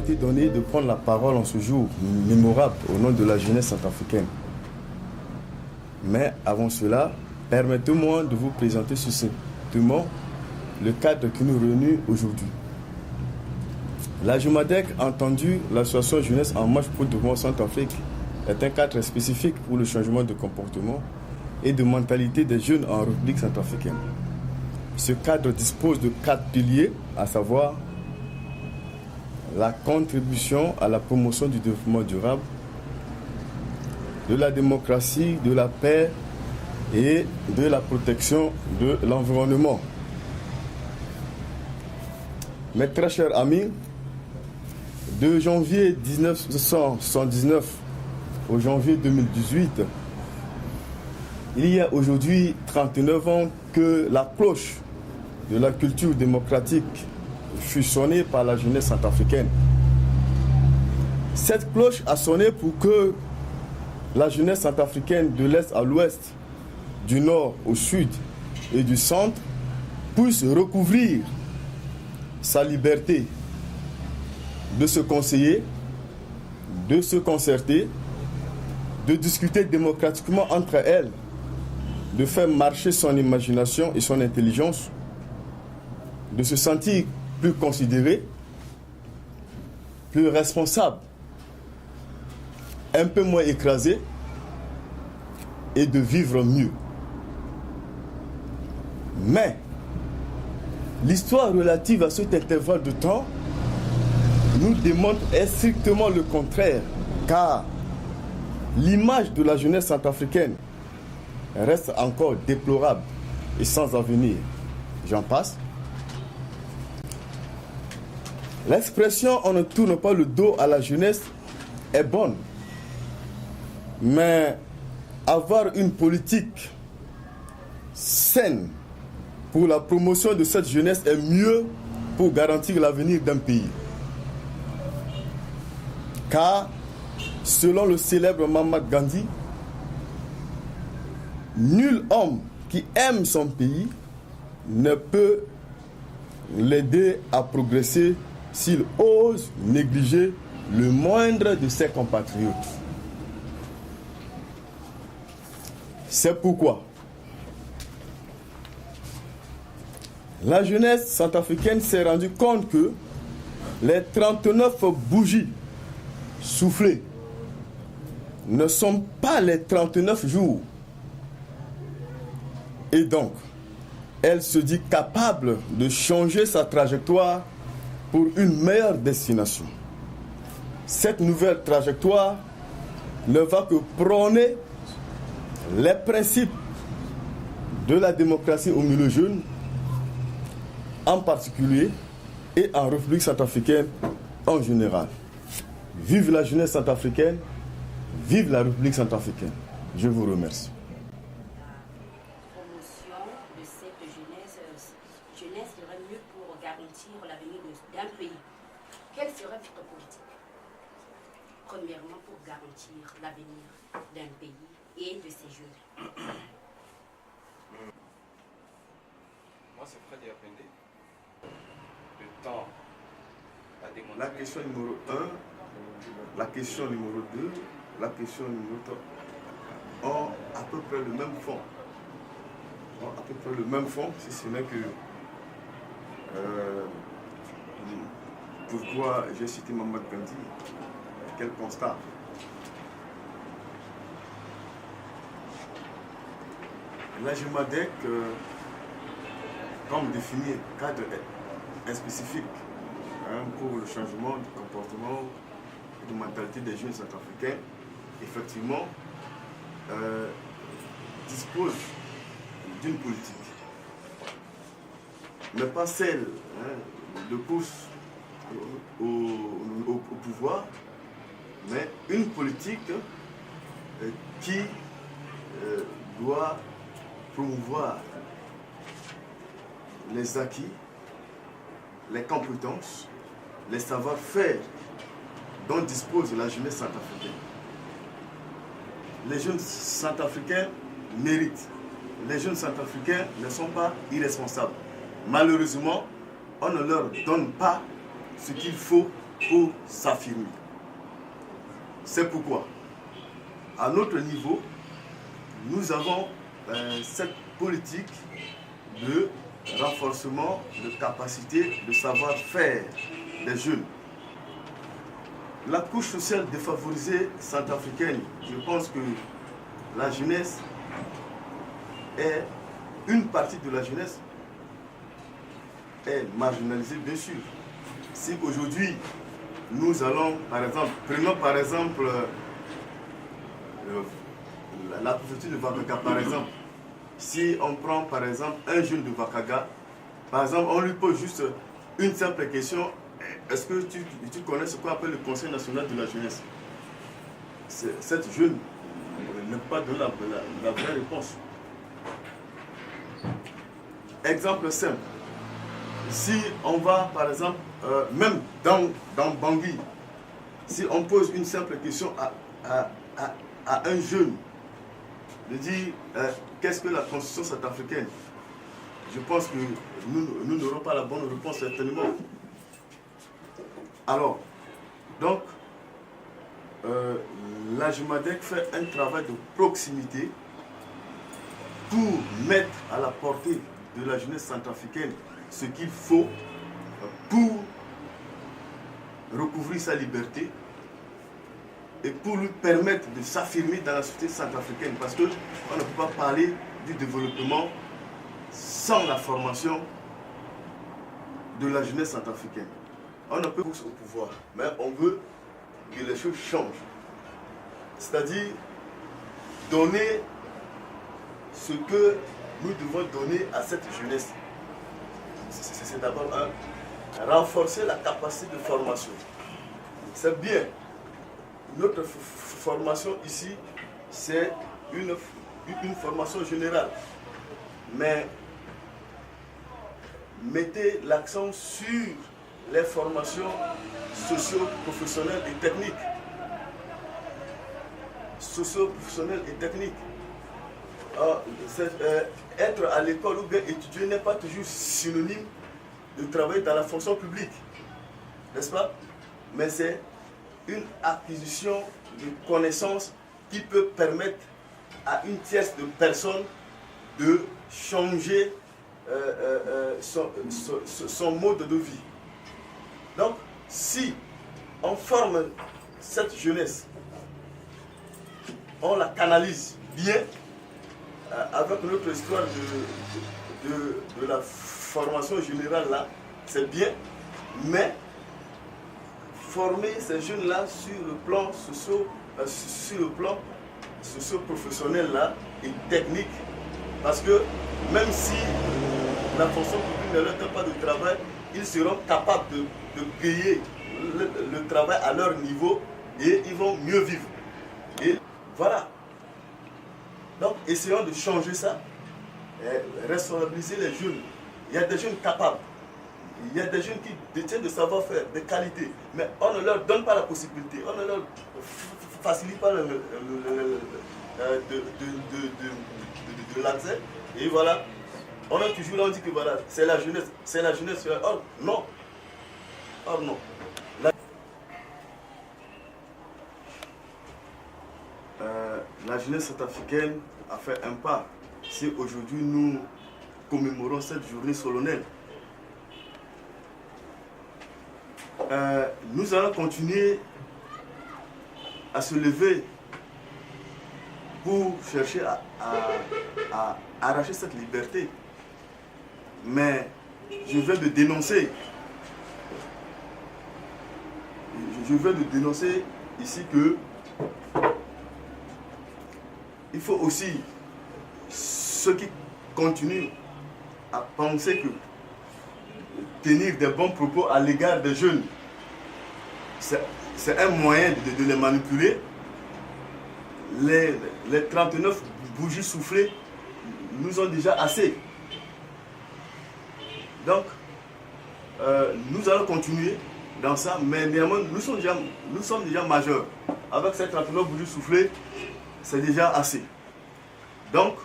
été donné de prendre la parole en ce jour mémorable au nom de la jeunesse centrafricaine. Mais avant cela, permettez-moi de vous présenter succinctement le cadre qui nous réunit aujourd'hui. La Jumadec, entendu l'association Jeunesse en marche pour le développement Centrafrique, est un cadre spécifique pour le changement de comportement et de mentalité des jeunes en République centrafricaine. Ce cadre dispose de 4 piliers, à savoir la contribution à la promotion du développement durable, de la démocratie, de la paix et de la protection de l'environnement. Mes très chers amis, de janvier 1979 au janvier 2018, il y a aujourd'hui 39 ans que la cloche de la culture démocratique fut sonnée par la jeunesse centrafricaine. Cette cloche a sonné pour que la jeunesse centrafricaine de l'Est à l'Ouest, du Nord au Sud et du Centre puisse recouvrir sa liberté de se conseiller, de se concerter, de discuter démocratiquement entre elles, de faire marcher son imagination et son intelligence, de se sentir plus considéré, plus responsable, un peu moins écrasé et de vivre mieux. Mais l'histoire relative à cet intervalle de temps nous démontre strictement le contraire, car l'image de la jeunesse centrafricaine reste encore déplorable et sans avenir. J'en passe. L'expression « on ne tourne pas le dos à la jeunesse » est bonne, mais avoir une politique saine pour la promotion de cette jeunesse est mieux pour garantir l'avenir d'un pays. Car, selon le célèbre Mahatma Gandhi, nul homme qui aime son pays ne peut l'aider à progresser s'il ose négliger le moindre de ses compatriotes. C'est pourquoi la jeunesse centrafricaine s'est rendue compte que les 39 bougies soufflées ne sont pas les 39 jours. Et donc, elle se dit capable de changer sa trajectoire pour une meilleure destination. Cette nouvelle trajectoire ne va que prôner les principes de la démocratie au milieu jeune, en particulier, et en République centrafricaine en général. Vive la jeunesse centrafricaine, vive la République centrafricaine. Je vous remercie. La promotion de cette jeunesse serait mieux pour garantir l'avenir d'un pays. Quelle serait votre politique? Premièrement, pour garantir l'avenir d'un pays et de ses jeunes. Moi, c'est Fred Yapende. Le temps a démontré. La question numéro 1, la question numéro 2, la question numéro 3 ont à peu près le même fond. Ont à peu près le même fond, si ce n'est que pourquoi j'ai cité Mahatma Gandhi, quel constat. La Jumadec, comme défini, cadre est spécifique pour le changement du comportement et de mentalité des jeunes centrafricains, effectivement, dispose d'une politique, mais pas celle de course au pouvoir, mais une politique qui doit promouvoir les acquis, les compétences, les savoir-faire dont dispose la jeunesse centrafricaine. Les jeunes centrafricains méritent. Les jeunes centrafricains ne sont pas irresponsables. Malheureusement, on ne leur donne pas ce qu'il faut pour s'affirmer. C'est pourquoi, à notre niveau, nous avons cette politique de renforcement de capacité, de savoir-faire des jeunes. La couche sociale défavorisée centrafricaine, je pense que la jeunesse est, une partie de la jeunesse est marginalisée, bien sûr. Si aujourd'hui, nous allons, par exemple, prenons par exemple la préfecture de Vakaga, par exemple. Si on prend par exemple un jeune de Vakaga, par exemple, on lui pose juste une simple question: est-ce que tu connais ce qu'on appelle le Conseil national de la jeunesse? Cette jeune n'a pas donné la vraie réponse. Exemple simple. Si on va par exemple, même dans Bangui, si on pose une simple question à un jeune, de dire qu'est-ce que la constitution centrafricaine, je pense que nous n'aurons pas la bonne réponse certainement. Alors, donc, la JMADEC fait un travail de proximité pour mettre à la portée de la jeunesse centrafricaine ce qu'il faut pour recouvrir sa liberté et pour lui permettre de s'affirmer dans la société centrafricaine. Parce qu'on ne peut pas parler du développement sans la formation de la jeunesse centrafricaine. On ne peut pas au pouvoir, mais on veut que les choses changent. C'est-à-dire donner ce que nous devons donner à cette jeunesse. C'est d'abord renforcer la capacité de formation. C'est bien. Notre formation ici, c'est une formation générale. Mais mettez l'accent sur les formations socio-professionnelles et techniques. Socio-professionnelles et techniques. Être à l'école ou bien étudier n'est pas toujours synonyme de travailler dans la fonction publique. N'est-ce pas? Mais c'est une acquisition de connaissances qui peut permettre à une tierce de personnes de changer son mode de vie. Donc, si on forme cette jeunesse, on la canalise bien, avec notre histoire de la formation générale là, c'est bien, mais former ces jeunes-là sur le plan socio-professionnel là et technique, parce que même si la fonction publique ne leur donne pas de travail, ils seront capables de payer le travail à leur niveau et ils vont mieux vivre. Et voilà. Donc, essayons de changer ça, responsabiliser les jeunes. Il y a des jeunes capables, il y a des jeunes qui détiennent de savoir-faire, de qualité, mais on ne leur donne pas la possibilité, on ne leur facilite pas de l'accès. Et voilà, on est toujours là, on dit que voilà, c'est la jeunesse, c'est la jeunesse. Or, non. Or, non. La jeunesse centrafricaine a fait un pas. Si aujourd'hui nous commémorons cette journée solennelle, nous allons continuer à se lever pour chercher à arracher cette liberté. Mais je veux de dénoncer. Je veux de dénoncer ici que il faut aussi ceux qui continuent à penser que tenir des bons propos à l'égard des jeunes, c'est un moyen de les manipuler. Les 39 bougies soufflées nous ont déjà assez. Donc, nous allons continuer dans ça, mais néanmoins, nous sommes déjà majeurs. Avec ces 39 bougies soufflées, c'est déjà assez. Donc,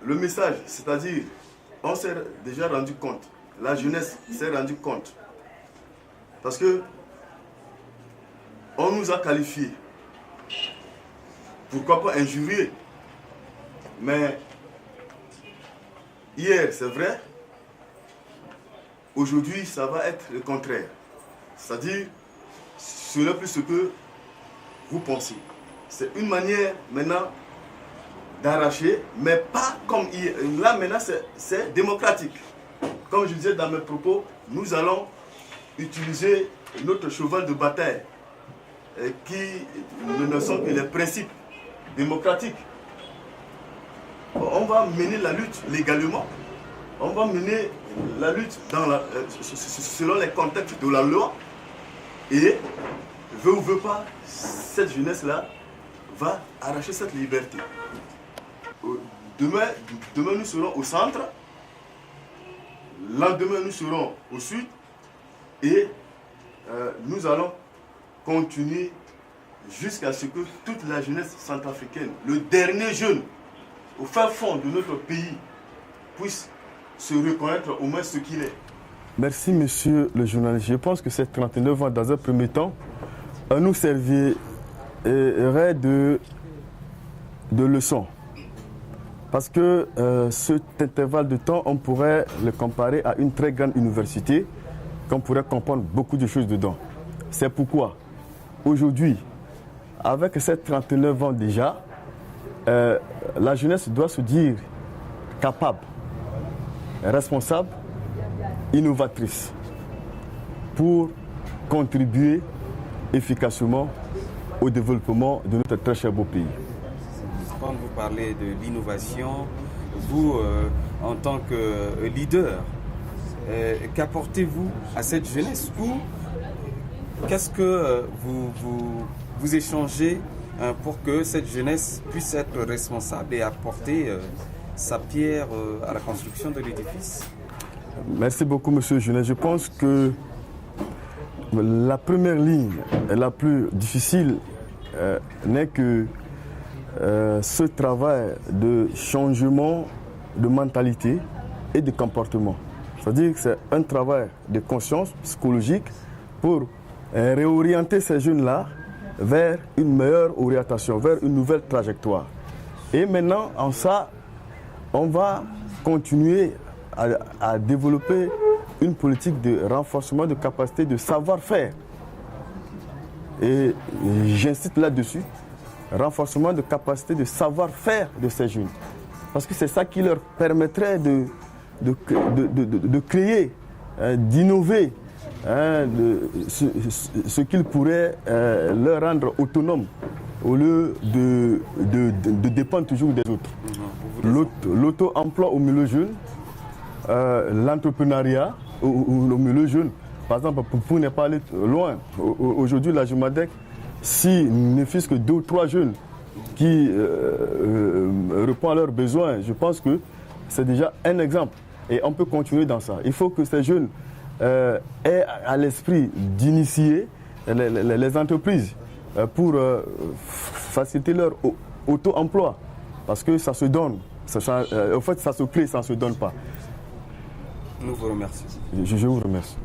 le message, c'est-à-dire, on s'est déjà rendu compte, la jeunesse s'est rendu compte Parce que on nous a qualifiés, pourquoi pas injuriés, mais hier c'est vrai, aujourd'hui ça va être le contraire. C'est-à-dire, ce n'est plus ce que vous pensez. C'est une manière maintenant d'arracher, mais pas comme hier. Là maintenant c'est démocratique. Comme je disais dans mes propos, nous allons utiliser notre cheval de bataille qui ne sont que les principes démocratiques. On va mener la lutte légalement, on va mener la lutte selon les contextes de la loi et, veut ou veut pas, cette jeunesse-là va arracher cette liberté. Demain, nous serons au centre, lendemain nous serons au sud et nous allons continuer jusqu'à ce que toute la jeunesse centrafricaine, le dernier jeune au fin fond de notre pays, puisse se reconnaître au moins ce qu'il est. Merci monsieur le journaliste. Je pense que ces 39 ans, dans un premier temps, nous servirait de leçon. Parce que cet intervalle de temps, on pourrait le comparer à une très grande université, qu'on pourrait comprendre beaucoup de choses dedans. C'est pourquoi, aujourd'hui, avec ces 39 ans déjà, la jeunesse doit se dire capable, responsable, innovatrice, pour contribuer efficacement au développement de notre très cher beau pays. Quand vous parlez de l'innovation, vous, en tant que leader, qu'apportez-vous à cette jeunesse ou qu'est-ce que vous échangez pour que cette jeunesse puisse être responsable et apporter sa pierre à la construction de l'édifice? Merci beaucoup, monsieur le journaliste. Je pense que la première ligne, la plus difficile, n'est que ce travail de changement de mentalité et de comportement. C'est-à-dire que c'est un travail de conscience psychologique pour réorienter ces jeunes-là vers une meilleure orientation, vers une nouvelle trajectoire. Et maintenant, en ça, on va continuer à développer une politique de renforcement de capacité de savoir-faire. Et j'insiste là-dessus, renforcement de capacité de savoir-faire de ces jeunes. Parce que c'est ça qui leur permettrait de créer, d'innover, ce qu'ils pourraient leur rendre autonomes au lieu de dépendre toujours des autres. L'auto-emploi au milieu jeune, l'entrepreneuriat au milieu jeune. Par exemple, pour ne pas aller loin, aujourd'hui la Jumadec, si ne fût-ce que 2 ou 3 jeunes qui répondent à leurs besoins, je pense que c'est déjà un exemple. Et on peut continuer dans ça. Il faut que ces jeunes aient à l'esprit d'initier les entreprises pour faciliter leur auto-emploi. Parce que ça se donne. En fait, ça se crée, ça ne se donne pas. Nous vous remercions. Je vous remercie.